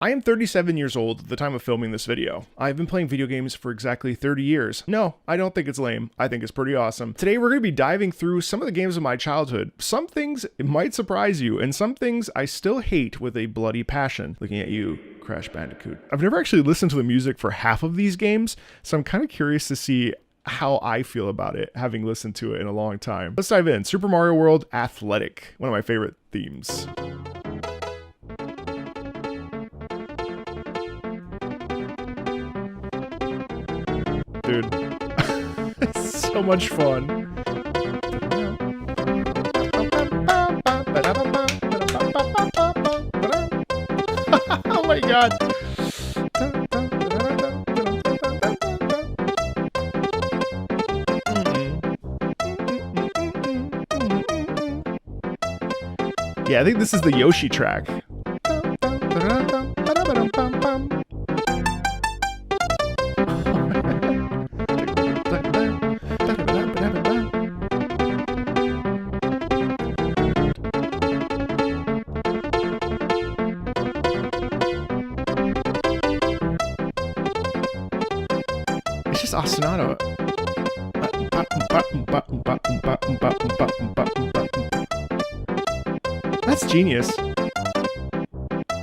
I am 37 years old at the time of filming this video. I've been playing video games for exactly 30 years. No, I don't think it's lame. I think it's pretty awesome. Today we're going to be diving through some of the games of my childhood. Some things might surprise you, and some things I still hate with a bloody passion. Looking at you, Crash Bandicoot. I've never actually listened to the music for half of these games, so I'm kind of curious to see how I feel about it, having listened to it in a long time. Let's dive in. Super Mario World Athletic, one of my favorite themes. Dude, it's so much fun. Oh my god. Yeah, I think this is the Yoshi track. It's just ostinato. That's genius.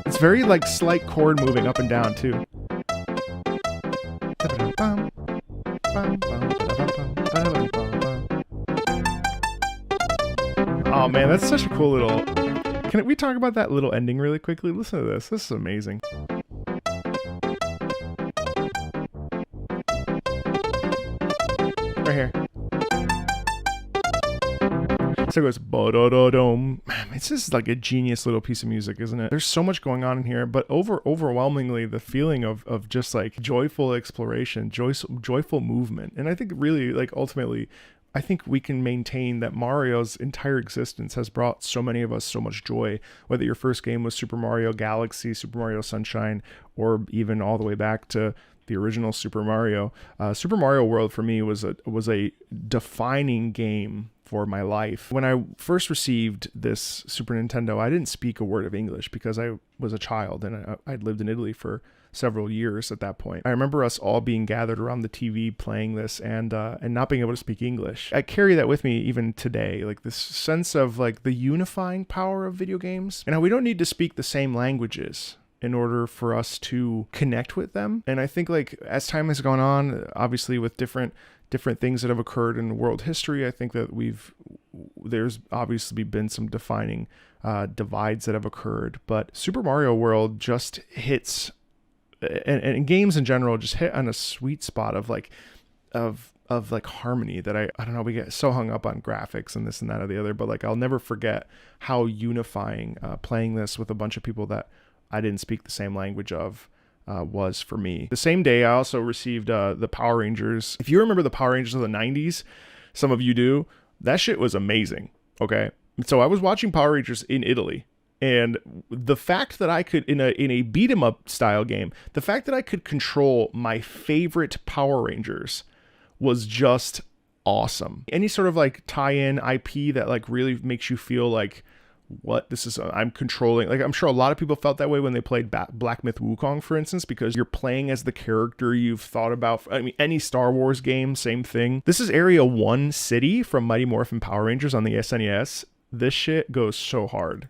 It's very like slight chord moving up and down too. Oh man, that's such a cool little... Can we talk about that little ending really quickly? Listen to this. This is amazing. Right here. So it goes bo-do-do-dum. It's just like a genius little piece of music, isn't it? There's so much going on in here, but overwhelmingly the feeling of just like joyful exploration, joyful movement. And I think really like ultimately, I think we can maintain that Mario's entire existence has brought so many of us so much joy, whether your first game was Super Mario Galaxy, Super Mario Sunshine, or even all the way back to the original Super Mario. Super Mario World for me was a defining game for my life. When I first received this Super Nintendo, I didn't speak a word of English because I was a child and I'd lived in Italy for several years at that point. I remember us all being gathered around the TV playing this and not being able to speak English. I carry that with me even today, like this sense of like the unifying power of video games and how we don't need to speak the same languages in order for us to connect with them. And I think like as time has gone on, obviously with different things that have occurred in world history, I think that there's obviously been some defining divides that have occurred, but Super Mario World just hits, and games in general just hit on a sweet spot of like harmony that I don't know, we get so hung up on graphics and this and that or the other, but like I'll never forget how unifying playing this with a bunch of people that I didn't speak the same language of was for me. The same day I also received the Power Rangers. If you remember the Power Rangers of the 90s, some of you do, that shit was amazing, okay? So I was watching Power Rangers in Italy, and the fact that I could, in a beat 'em up style game, the fact that I could control my favorite Power Rangers was just awesome. Any sort of like tie-in IP that like really makes you feel like, what this is, I'm controlling, like I'm sure a lot of people felt that way when they played Black Myth Wukong, for instance, because you're playing as the character you've thought about. I mean, any Star Wars game, same thing. This is Area 1 City from Mighty Morphin Power Rangers on the SNES. This shit goes so hard.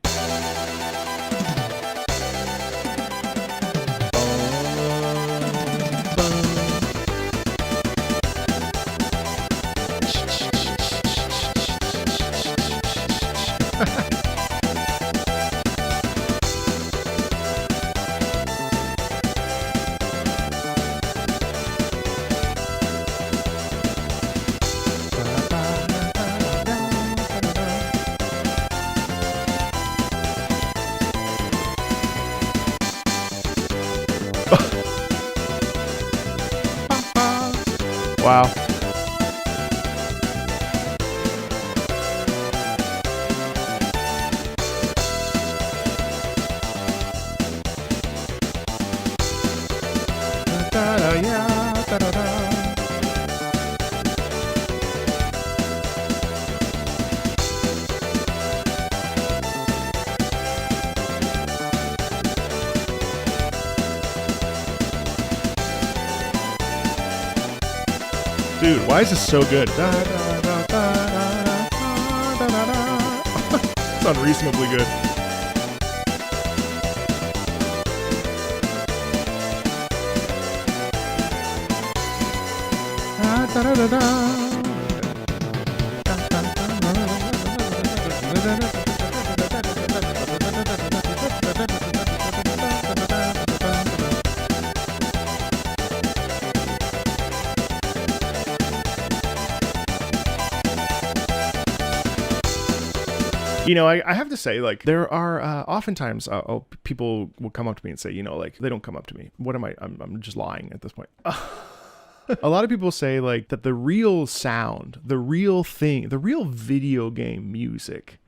Wow. Dude, why is this so good? Da, da, da, da, da, da, da, da. It's unreasonably good. Da, da, da, da. You know, I have to say, like, there are oftentimes people will come up to me and say, you know, like, they don't come up to me. What am I? I'm just lying at this point. A lot of people say, like, that the real sound, the real thing, the real video game music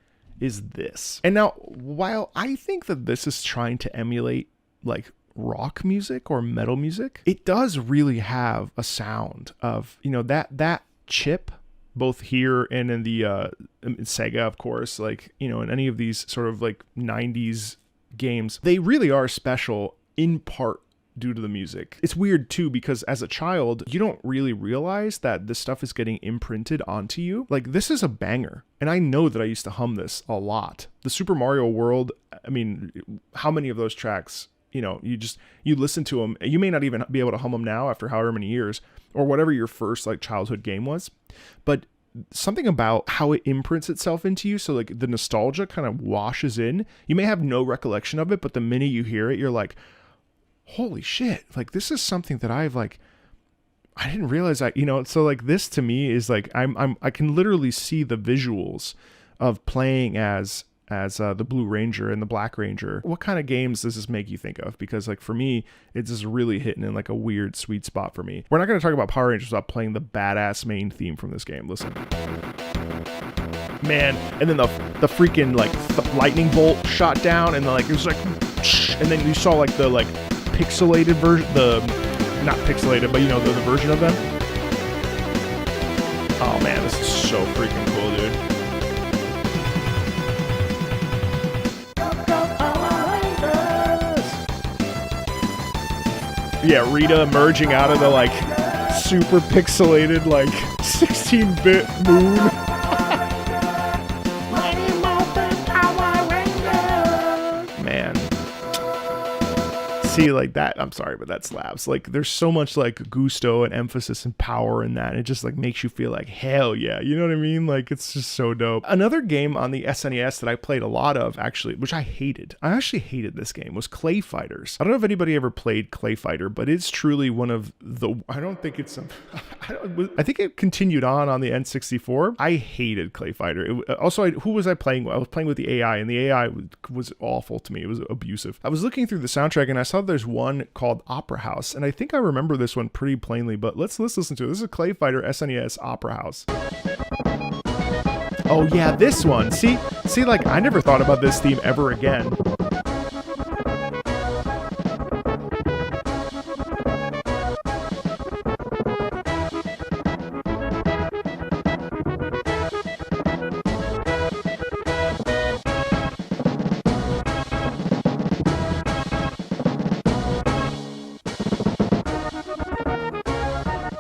is this. And now, while I think that this is trying to emulate, like, rock music or metal music, it does really have a sound of, you know, that chip, both here and in the Sega, of course, like, you know, in any of these sort of like 90s games, they really are special in part due to the music. It's weird too, because as a child, you don't really realize that this stuff is getting imprinted onto you. Like, this is a banger. And I know that I used to hum this a lot. The Super Mario World, I mean, how many of those tracks, you know, you listen to them, you may not even be able to hum them now after however many years, or whatever your first like childhood game was, but something about how it imprints itself into you. So like the nostalgia kind of washes in. You may have no recollection of it, but the minute you hear it, you're like, holy shit, like this is something that I didn't realize you know, so like this to me is like, I can literally see the visuals of playing as the Blue Ranger and the Black Ranger. What kind of games does this make you think of? Because like for me, it's just really hitting in like a weird sweet spot for me. We're not going to talk about Power Rangers without playing the badass main theme from this game. Listen. Man, and then the freaking like lightning bolt shot down, and like it was like, and then you saw like the like pixelated version, not pixelated, but you know, the version of them. Oh man, this is so freaking cool, dude. Yeah, Rita emerging out of the like super pixelated like 16-bit moon. Man. See, like that, I'm sorry, but that slaps. Like there's so much like gusto and emphasis and power in that. It just like makes you feel like hell yeah. You know what I mean? Like it's just so dope. Another game on the SNES that I played a lot of actually, which I actually hated this game, was Clay Fighters. I don't know if anybody ever played Clay Fighter, but it's truly one of the, I don't think it's I think it continued on the N64. I hated Clay Fighter. Who was I playing with? I was playing with the AI, and the AI was awful to me. It was abusive. I was looking through the soundtrack and I saw there's one called Opera House, and I think I remember this one pretty plainly, but let's listen to it. This is Clay Fighter SNES Opera House. Oh yeah, this one. See, like I never thought about this theme ever again.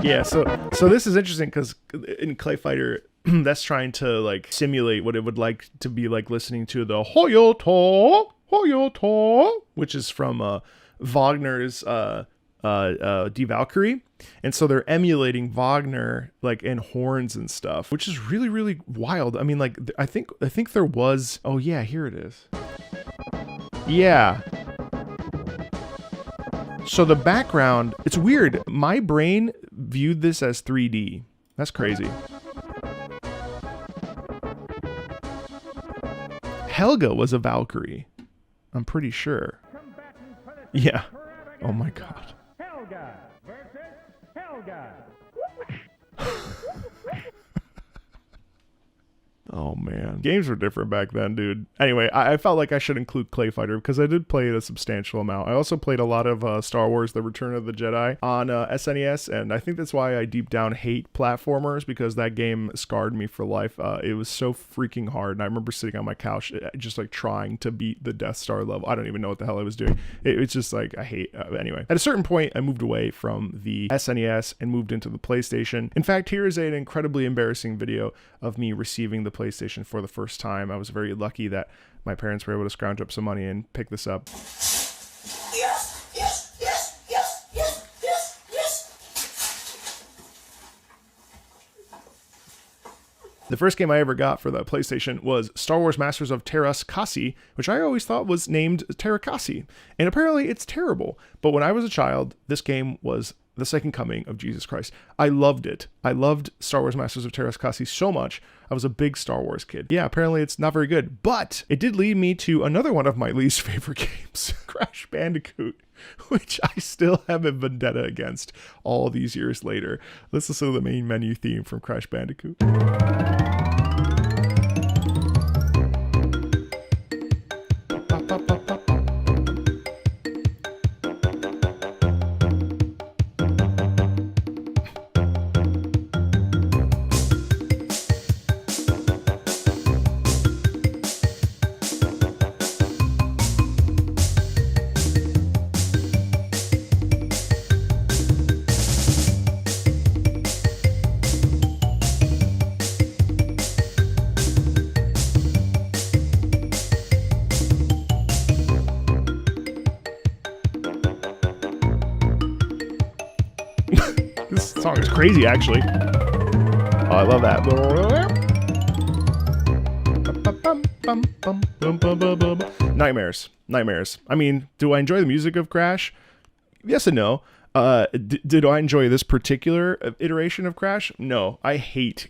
Yeah, so this is interesting because in Clay Fighter, that's trying to like simulate what it would like to be like listening to the Hoyoto, which is from Wagner's Die Valkyrie. And so they're emulating Wagner like in horns and stuff, which is really, really wild. I mean, like I think there was, oh yeah, here it is. Yeah. So the background, it's weird. My brain viewed this as 3D. That's crazy. Helga was a Valkyrie. I'm pretty sure. Yeah. Oh my god. Helga versus Helga. Oh man, games were different back then, dude. Anyway, I felt like I should include Clay Fighter because I did play it a substantial amount. I also played a lot of Star Wars: The Return of the Jedi on SNES, and I think that's why I deep down hate platformers, because that game scarred me for life. It was so freaking hard, and I remember sitting on my couch just like trying to beat the Death Star level. I don't even know what the hell I was doing. It's just like I hate. Anyway, at a certain point, I moved away from the SNES and moved into the PlayStation. In fact, here is an incredibly embarrassing video of me receiving the PlayStation for the first time. I was very lucky that my parents were able to scrounge up some money and pick this up. Yes, yes, yes, yes, yes, yes, yes. The first game I ever got for the PlayStation was Star Wars Masters of Terras-Kasi, which I always thought was named Terrakasi, and apparently it's terrible. But when I was a child, this game was the second coming of Jesus Christ. I loved it. I loved Star Wars Masters of Terras-Kasi so much. I was a big Star Wars kid. Yeah, apparently it's not very good, but it did lead me to another one of my least favorite games, Crash Bandicoot, which I still have a vendetta against all these years later. Let's listen to the main menu theme from Crash Bandicoot. This song is crazy, actually. Oh, I love that. Nightmares. I mean, do I enjoy the music of Crash? Yes and no. Did I enjoy this particular iteration of Crash? No, I hate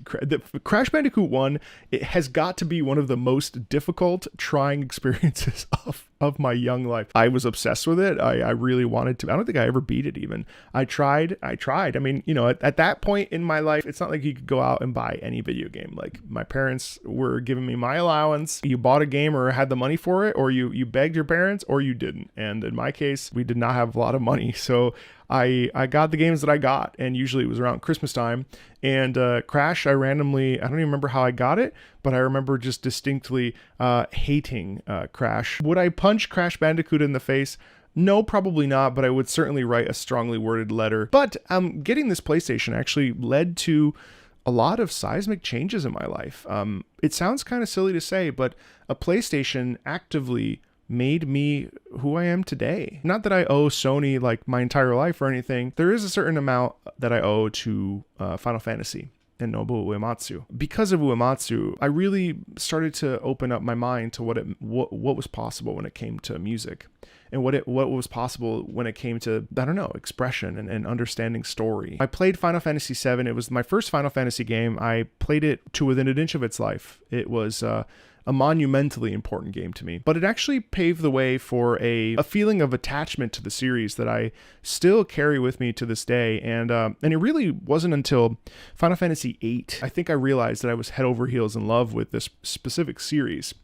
Crash Bandicoot 1. It has got to be one of the most difficult, trying experiences of my young life. I was obsessed with it. I really wanted to. I don't think I ever beat it even. I tried. I mean, you know, at that point in my life, it's not like you could go out and buy any video game. Like, my parents were giving me my allowance. You bought a game or had the money for it, or you begged your parents, or you didn't. And in my case, we did not have a lot of money. So I got the games that I got, and usually it was around Christmas time. And Crash, I don't even remember how I got it, but I remember just distinctly hating Crash. Would I punch Crash Bandicoot in the face? No, probably not, but I would certainly write a strongly worded letter. But getting this PlayStation actually led to a lot of seismic changes in my life. It sounds kind of silly to say, but a PlayStation actively made me who I am today. Not that I owe Sony like my entire life or anything. There is a certain amount that I owe to Final Fantasy and Nobuo Uematsu. Because of Uematsu, I really started to open up my mind to what was possible when it came to music, and what was possible when it came to, I don't know, expression and understanding story. I played Final Fantasy VII. It was my first Final Fantasy game. I played it to within an inch of its life. It was a monumentally important game to me, but it actually paved the way for a feeling of attachment to the series that I still carry with me to this day. And it really wasn't until Final Fantasy VIII, I think I realized that I was head over heels in love with this specific series.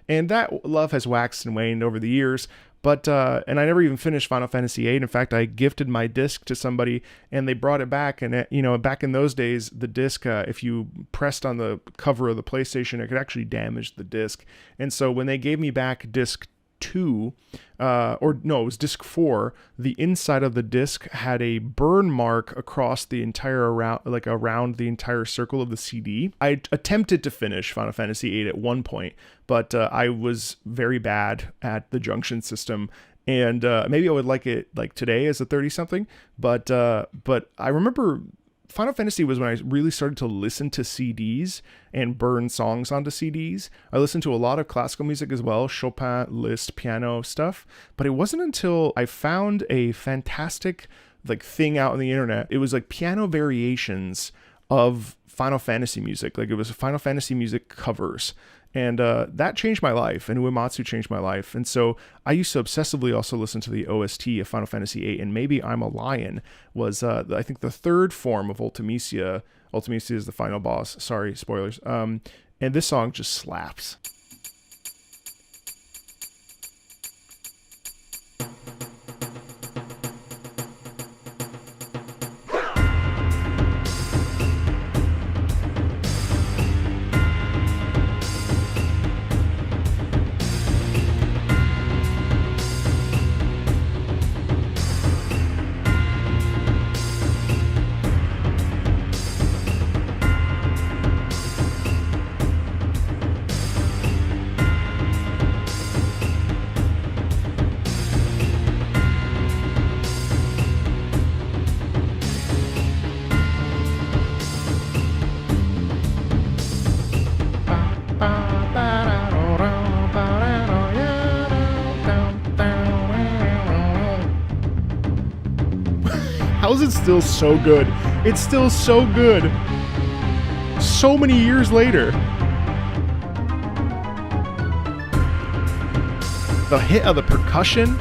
And that love has waxed and waned over the years. But, and I never even finished Final Fantasy VIII. In fact, I gifted my disc to somebody and they brought it back. And, you know, back in those days, the disc, if you pressed on the cover of the PlayStation, it could actually damage the disc. And so when they gave me back disc 2, or no, it was disc 4, the inside of the disc had a burn mark across the entire around the entire circle of the CD. I attempted to finish Final Fantasy VIII at one point, but I was very bad at the junction system. And maybe I would like it like today as a 30-something, but I remember Final Fantasy was when I really started to listen to CDs and burn songs onto CDs. I listened to a lot of classical music as well, Chopin, Liszt, piano stuff. But it wasn't until I found a fantastic like thing out on the internet. It was like piano variations of Final Fantasy music. Like it was Final Fantasy music covers. And that changed my life, and Uematsu changed my life. And so I used to obsessively also listen to the OST of Final Fantasy VIII, and Maybe I'm a Lion was, I think, the third form of Ultimisia. Ultimisia is the final boss. Sorry, spoilers. And this song just slaps. How is it still so good? It's still so good. So many years later. The hit of the percussion.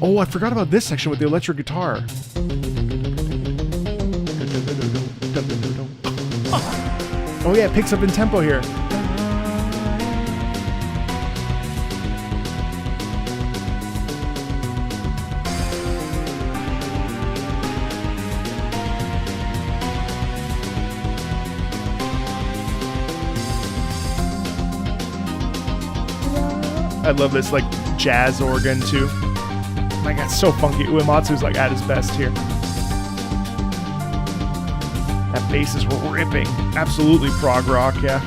Oh, I forgot about this section with the electric guitar. Oh yeah, it picks up in tempo here. I love this like jazz organ too. My God, it's so funky. Uematsu's like at his best here. That bass is ripping. Absolutely prog rock, yeah.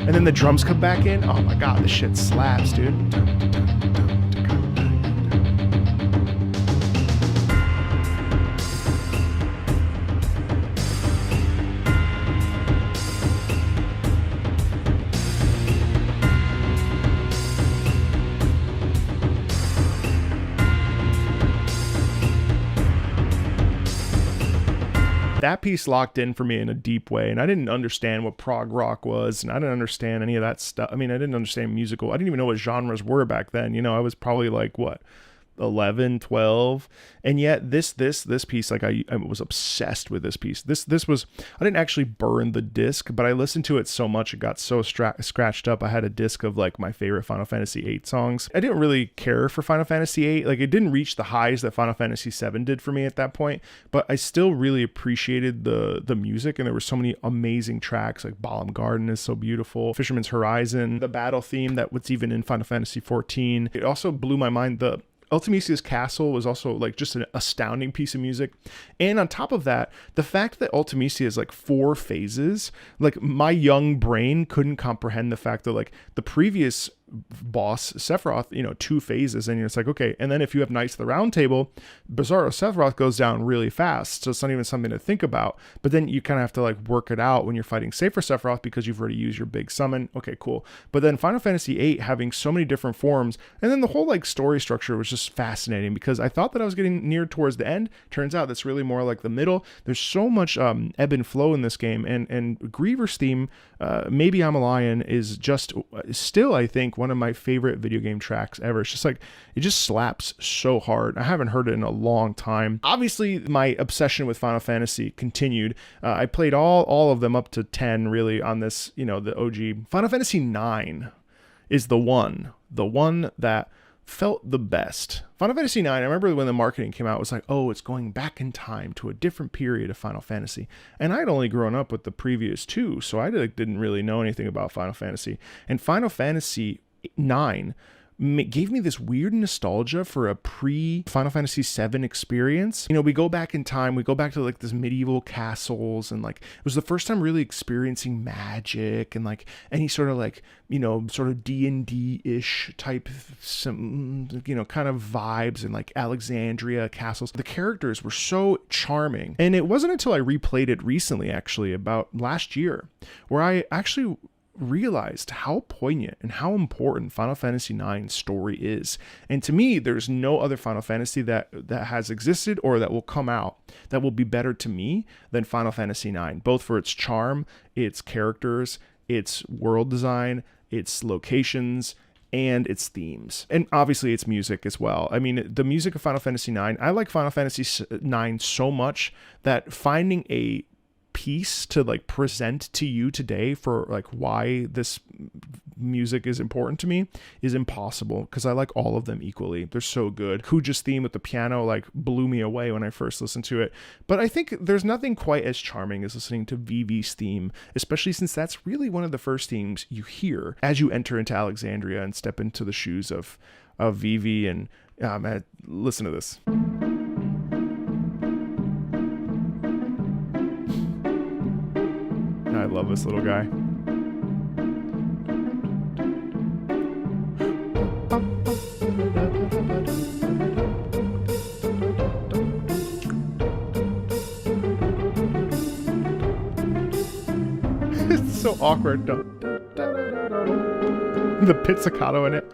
And then the drums come back in. Oh my God, this shit slaps, dude. That piece locked in for me in a deep way, and I didn't understand what prog rock was, and I didn't understand any of that stuff. I mean, I didn't understand musical. I didn't even know what genres were back then. You know, I was probably like, what, 11, 12, and yet this piece, like I was obsessed with this piece. This was, I didn't actually burn the disc, but I listened to it so much it got so scratched up. I had a disc of like my favorite Final Fantasy VIII songs. I didn't really care for Final Fantasy VIII, like it didn't reach the highs that Final Fantasy VII did for me at that point, but I still really appreciated the music, and there were so many amazing tracks. Like Balam Garden is so beautiful, Fisherman's Horizon, the battle theme that was even in Final Fantasy XIV. It also blew my mind. The Ultimisia's Castle was also like just an astounding piece of music. And on top of that, the fact that Ultimisia is like 4 phases, like my young brain couldn't comprehend the fact that like the previous boss Sephiroth, 2 phases, and it's like, okay, and then if you have Knights of the Round Table, Bizarro Sephiroth goes down really fast, so it's not even something to think about. But then you kind of have to like work it out when you're fighting Safer Sephiroth because you've already used your big summon. Okay, cool. But then Final Fantasy VIII having so many different forms, and then the whole like story structure was just fascinating because I thought that I was getting near towards the end. Turns out that's really more like the middle. There's so much ebb and flow in this game, and Griever's theme, Maybe I'm a Lion, is just still, I think, one of my favorite video game tracks ever. It's just like, it just slaps so hard. I haven't heard it in a long time. Obviously, my obsession with Final Fantasy continued. I played all of them up to 10 really on this, the OG. Final Fantasy 9 is the one that felt the best. Final Fantasy 9, I remember when the marketing came out, it was like, oh, it's going back in time to a different period of Final Fantasy. And I'd only grown up with the previous 2, so I didn't really know anything about Final Fantasy. And Final Fantasy 9 gave me this weird nostalgia for a pre-Final Fantasy VII experience. You know, we go back in time, we go back to like this medieval castles, and like it was the first time really experiencing magic and like any sort of like, you know, sort of D&D-ish type, some, you know, kind of vibes, and like Alexandria castles. The characters were so charming. And it wasn't until I replayed it recently, actually, about last year, where I actually realized how poignant and how important Final Fantasy IX's story is. And to me, there's no other Final Fantasy that has existed or that will come out that will be better to me than Final Fantasy IX, both for its charm, its characters, its world design, its locations, and its themes. And obviously its music as well. I mean, the music of Final Fantasy IX, I like Final Fantasy IX so much that finding a piece to like present to you today for like why this music is important to me is impossible, because I like all of them equally. They're so good. Kuja's theme with the piano like blew me away when I first listened to it, but I think there's nothing quite as charming as listening to Vivi's theme, especially since that's really one of the first themes you hear as you enter into Alexandria and step into the shoes of Vivi. And listen to this. I love this little guy. It's so awkward. The pizzicato in it.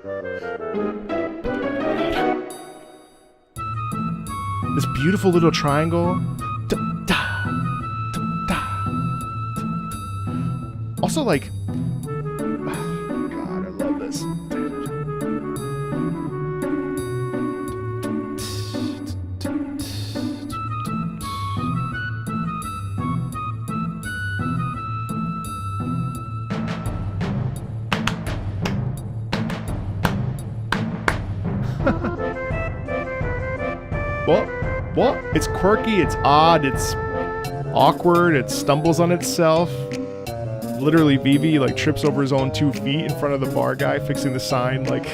This beautiful little triangle. Also, like, oh God, I love this. What? It's quirky, it's odd, it's awkward, it stumbles on itself. Literally, Vivi like trips over his own 2 feet in front of the bar guy fixing the sign. Like,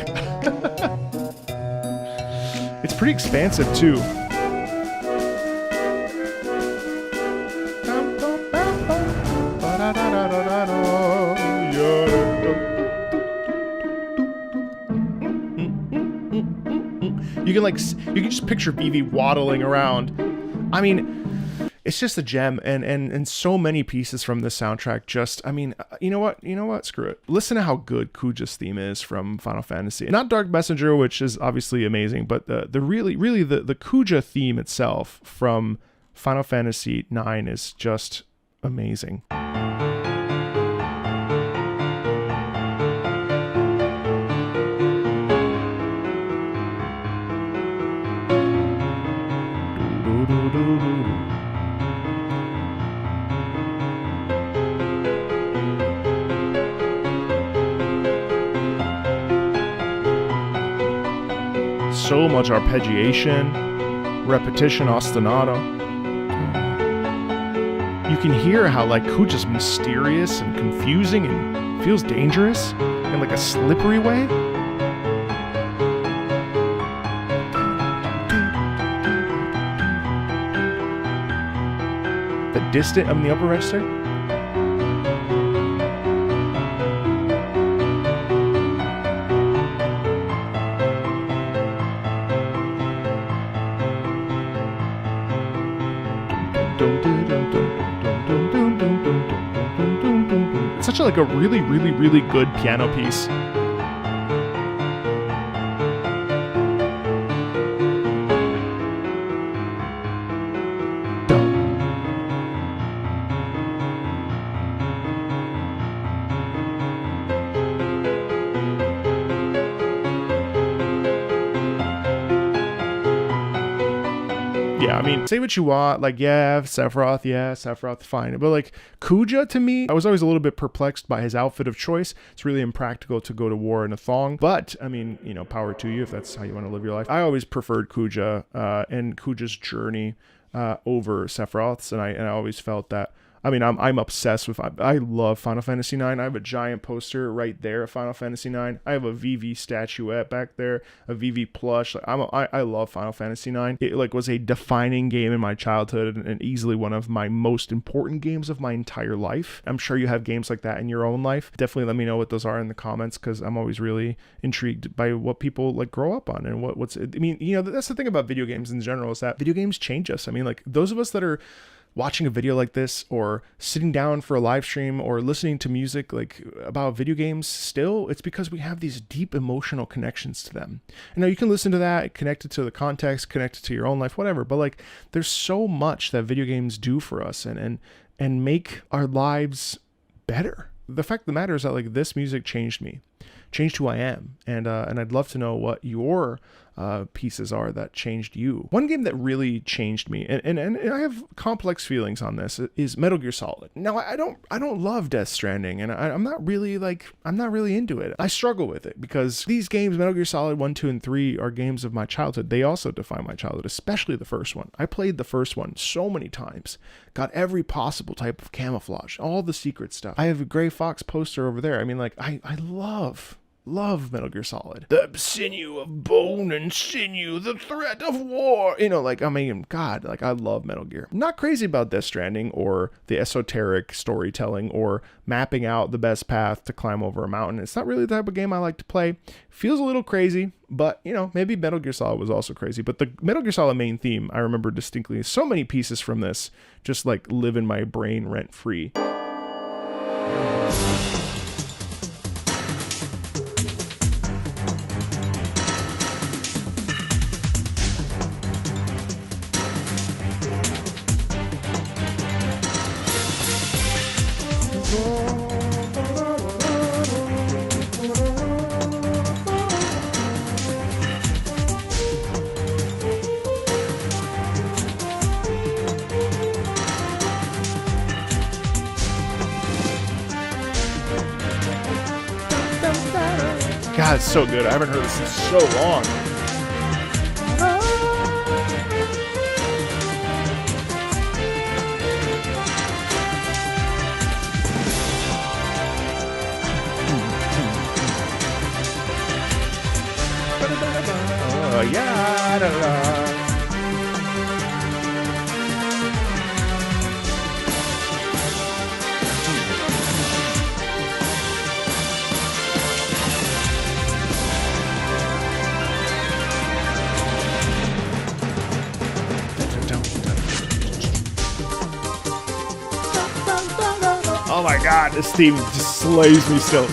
it's pretty expansive too. You can just picture Vivi waddling around. I mean, it's just a gem, and so many pieces from this soundtrack just, I mean, you know what? Screw it. Listen to how good Kuja's theme is from Final Fantasy. Not Dark Messenger, which is obviously amazing, but the Kuja theme itself from Final Fantasy IX is just amazing. So much arpeggiation, repetition, ostinato. You can hear how like Kuja's mysterious and confusing and feels dangerous in like a slippery way. The distant in the upper register. It's such a really, really, really good piano piece. Yeah, I mean, say what you want, like, Sephiroth, fine. But, like, Kuja, to me, I was always a little bit perplexed by his outfit of choice. It's really impractical to go to war in a thong. But, I mean, you know, power to you if that's how you want to live your life. I always preferred Kuja and Kuja's journey over Sephiroth's, and I always felt that I mean, I'm obsessed with, I love Final Fantasy IX. I have a giant poster right there of Final Fantasy IX. I have a Vivi statuette back there, a Vivi plush. Like, I love Final Fantasy IX. It like was a defining game in my childhood and easily one of my most important games of my entire life. I'm sure you have games like that in your own life. Definitely let me know what those are in the comments, because I'm always really intrigued by what people like grow up on and what's, I mean, you know, that's the thing about video games in general, is that video games change us. I mean, like those of us that are watching a video like this or sitting down for a live stream or listening to music like about video games, still it's because we have these deep emotional connections to them. You know, you can listen to that, connect it to the context, connect it to your own life, whatever, but like there's so much that video games do for us and make our lives better. The fact of the matter is that like this music changed me, changed who I am, and I'd love to know what your pieces are that changed you. One game that really changed me, and I have complex feelings on this, is Metal Gear Solid. Now I don't love Death Stranding, and I'm not really into it. I struggle with it because these games, Metal Gear Solid 1, 2, and 3, are games of my childhood. They also define my childhood, especially the first one. I played the first one so many times, got every possible type of camouflage, all the secret stuff. I have a Gray Fox poster over there. I mean, like I love Metal Gear Solid. The sinew of bone and sinew, the threat of war. You know, like, I mean, God, like, I love Metal Gear. I'm not crazy about Death Stranding or the esoteric storytelling or mapping out the best path to climb over a mountain. It's not really the type of game I like to play. Feels a little crazy, but, you know, maybe Metal Gear Solid was also crazy. But the Metal Gear Solid main theme, I remember distinctly. So many pieces from this just, like, live in my brain rent-free. God, it's so good. I haven't heard this in so long. Oh, yeah, da, da. Oh my God, this theme just slays me still.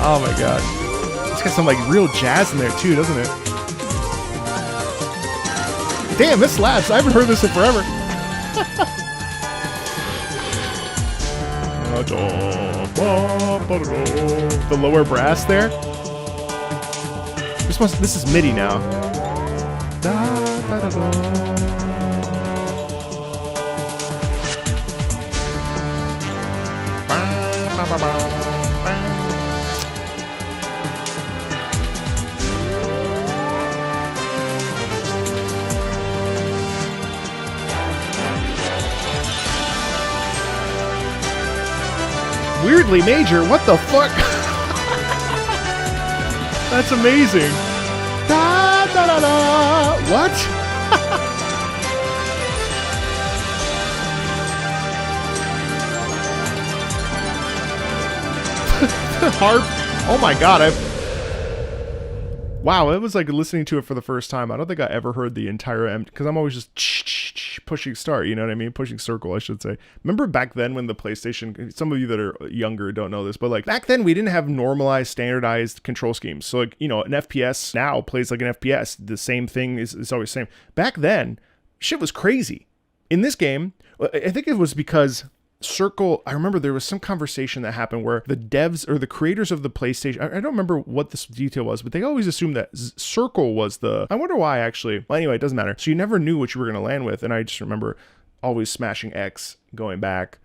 Oh my God. It's got some like real jazz in there too, doesn't it? Damn, this slaps. I haven't heard this in forever. The lower brass there. This is MIDI now. Weirdly major, what the fuck? That's amazing. Da, da, da, da. What? Harp. Oh my God, wow, it was like listening to it for the first time. I don't think I ever heard the entire because I'm always just pushing start, you know what I mean? Pushing circle, I should say. Remember back then when the PlayStation, some of you that are younger don't know this, but like back then we didn't have normalized, standardized control schemes. So like, you know, an FPS now plays like an FPS. The same thing is always the same. Back then, shit was crazy. In this game, I think it was because circle, I remember there was some conversation that happened where the devs or the creators of the PlayStation, I don't remember what this detail was, but they always assumed that circle was the, I wonder why actually. Well, anyway, it doesn't matter. So you never knew what you were going to land with. And I just remember always smashing X, going back,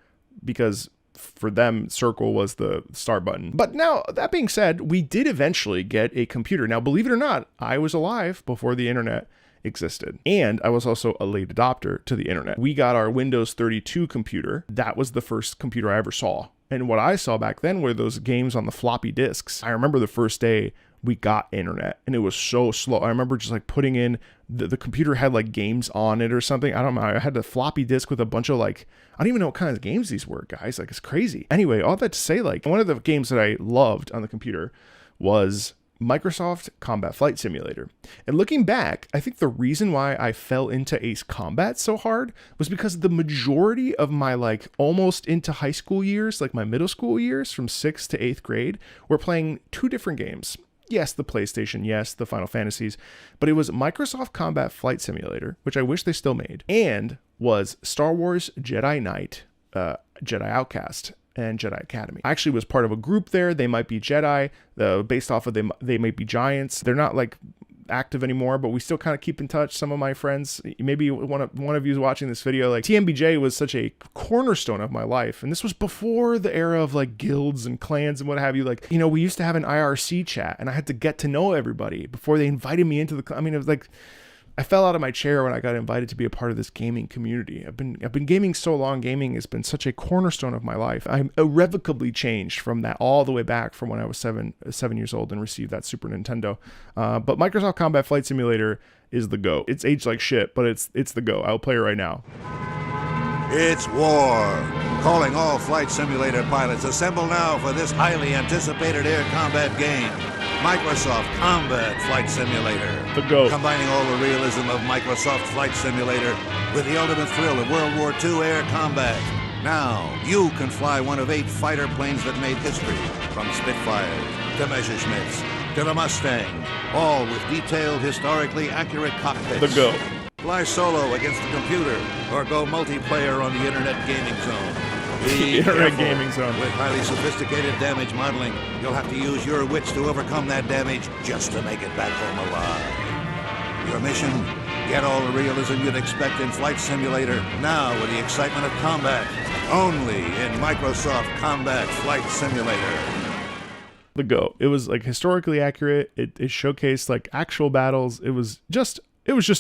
because for them, circle was the start button. But now, that being said, we did eventually get a computer. Now, believe it or not, I was alive before the internet existed. And I was also a late adopter to the internet. We got our Windows 32 computer. That was the first computer I ever saw. And what I saw back then were those games on the floppy disks. I remember the first day we got internet and it was so slow. I remember just like putting in the computer had like games on it or something. I don't know. I had a floppy disk with a bunch of like, I don't even know what kind of games these were, guys. Like, it's crazy. Anyway, all that to say, like, one of the games that I loved on the computer was Microsoft Combat Flight Simulator. And looking back, I think the reason why I fell into Ace Combat so hard was because the majority of my like almost into high school years, like my middle school years from 6th to 8th grade, were playing two different games. Yes, the PlayStation, yes, the Final Fantasies, but it was Microsoft Combat Flight Simulator, which I wish they still made, and was Star Wars Jedi Knight, Jedi Outcast, and Jedi Academy. I actually was part of a group there. They might be Jedi, based off of they might be Giants. They're not like active anymore, but we still kind of keep in touch. Some of my friends, maybe one of you is watching this video, like TMBJ was such a cornerstone of my life. And this was before the era of like guilds and clans and what have you. Like, you know, we used to have an IRC chat and I had to get to know everybody before they invited me into the, I mean, it was like, I fell out of my chair when I got invited to be a part of this gaming community. I've been gaming so long. Gaming has been such a cornerstone of my life. I'm irrevocably changed from that all the way back from when I was seven years old and received that Super Nintendo. But Microsoft Combat Flight Simulator is the go. It's aged like shit, but it's the go. I'll play it right now. It's war. Calling all flight simulator pilots, assemble now for this highly anticipated air combat game. Microsoft Combat Flight Simulator. The GOAT. Combining all the realism of Microsoft Flight Simulator with the ultimate thrill of World War II air combat. Now, you can fly one of 8 fighter planes that made history, from Spitfires to Messerschmitts to the Mustang, all with detailed, historically accurate cockpits. The GOAT. Fly solo against the computer or go multiplayer on the Internet Gaming Zone. Be Internet careful. Gaming Zone. With highly sophisticated damage modeling, you'll have to use your wits to overcome that damage just to make it back home alive. Your mission? Get all the realism you'd expect in Flight Simulator, now with the excitement of combat. Only in Microsoft Combat Flight Simulator. The GOAT. It was like historically accurate. It showcased like actual battles. It was just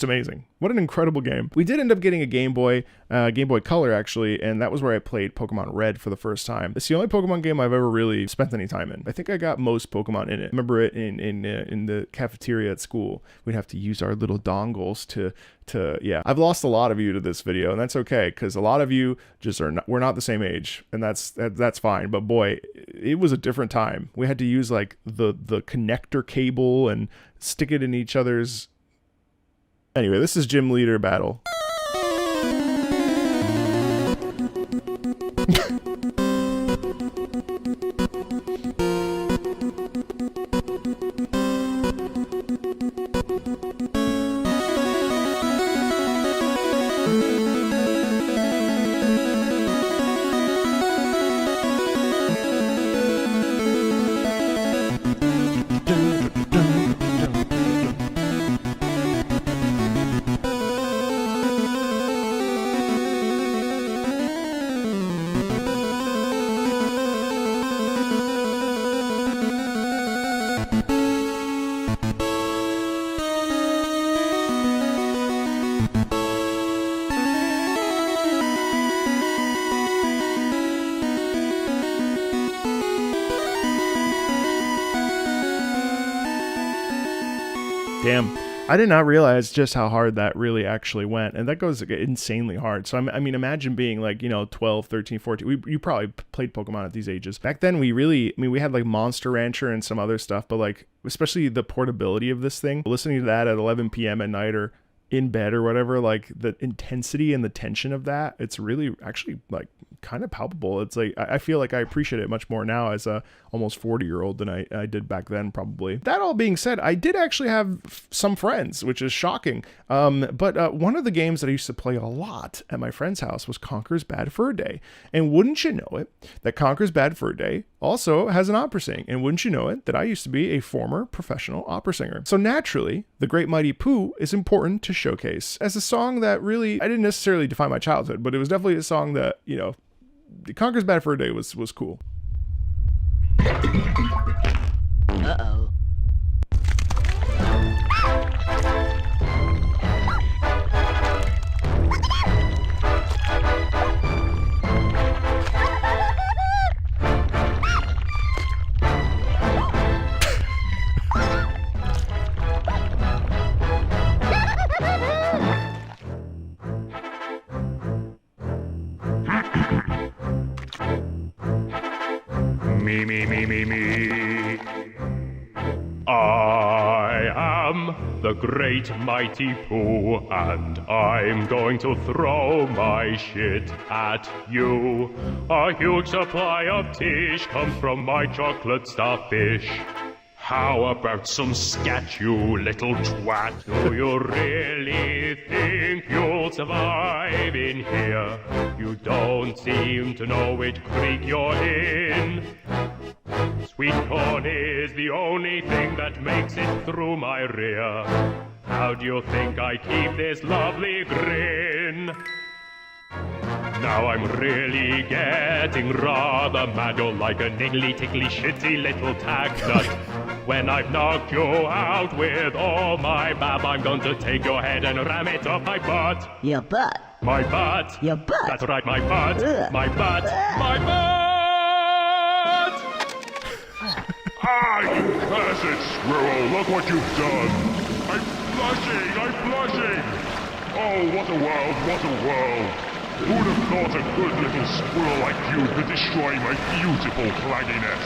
amazing. What an incredible game. We did end up getting a Game Boy Color actually, and that was where I played Pokemon Red for the first time. It's the only Pokemon game I've ever really spent any time in. I think I got most Pokemon in it. Remember it in the cafeteria at school. We'd have to use our little dongles to yeah. I've lost a lot of you to this video, and that's okay, because a lot of you just we're not the same age, and that's fine. But boy, it was a different time. We had to use like the connector cable and stick it in each other's. Anyway, this is Gym Leader Battle. Damn. I did not realize just how hard that really actually went. And that goes insanely hard. So, I mean, imagine being like, 12, 13, 14. You probably played Pokemon at these ages. Back then, we had like Monster Rancher and some other stuff. But like, especially the portability of this thing, listening to that at 11 p.m. at night or in bed or whatever, like the intensity and the tension of that, it's really actually like kind of palpable. It's like, I feel like I appreciate it much more now as a almost 40-year-old than I did back then, probably. That all being said, I did actually have some friends, which is shocking. But one of the games that I used to play a lot at my friend's house was Conker's Bad Fur Day. And wouldn't you know it, that Conker's Bad Fur Day also has an opera sing. And wouldn't you know it, that I used to be a former professional opera singer. So naturally, The Great Mighty Pooh is important to showcase as a song that really, I didn't necessarily define my childhood, but it was definitely a song that, Conker's Bad for a Day was cool. Uh-oh. Me. I am the great mighty Pooh, and I'm going to throw my shit at you. A huge supply of tish comes from my chocolate starfish. How about some scat, you little twat? Do you really think you'll survive in here? You don't seem to know which creek you're in. Sweet corn is the only thing that makes it through my rear. How do you think I keep this lovely grin? Now I'm really getting rather mad. You're like a niggly, tickly, shitty little tag nut. When I've knocked you out with all my bab, I'm going to take your head and ram it up my butt. Your butt. My butt. Your butt. That's right, my butt. Ugh. My butt. My butt! Ah, you cursed squirrel, look what you've done. I'm blushing. Oh, what a world, what a world. Who'd have thought a good little squirrel like you could destroy my beautiful flagginess?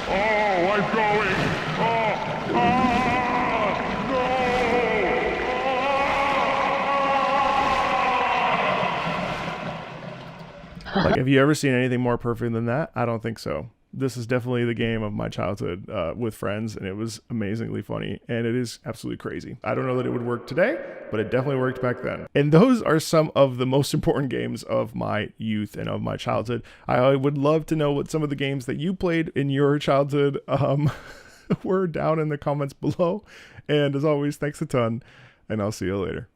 Oh, I'm going. Oh, no! Like, have you ever seen anything more perfect than that? I don't think so. This is definitely the game of my childhood with friends, and it was amazingly funny, and it is absolutely crazy. I don't know that it would work today, but it definitely worked back then. And those are some of the most important games of my youth and of my childhood. I would love to know what some of the games that you played in your childhood were down in the comments below. And as always, thanks a ton, and I'll see you later.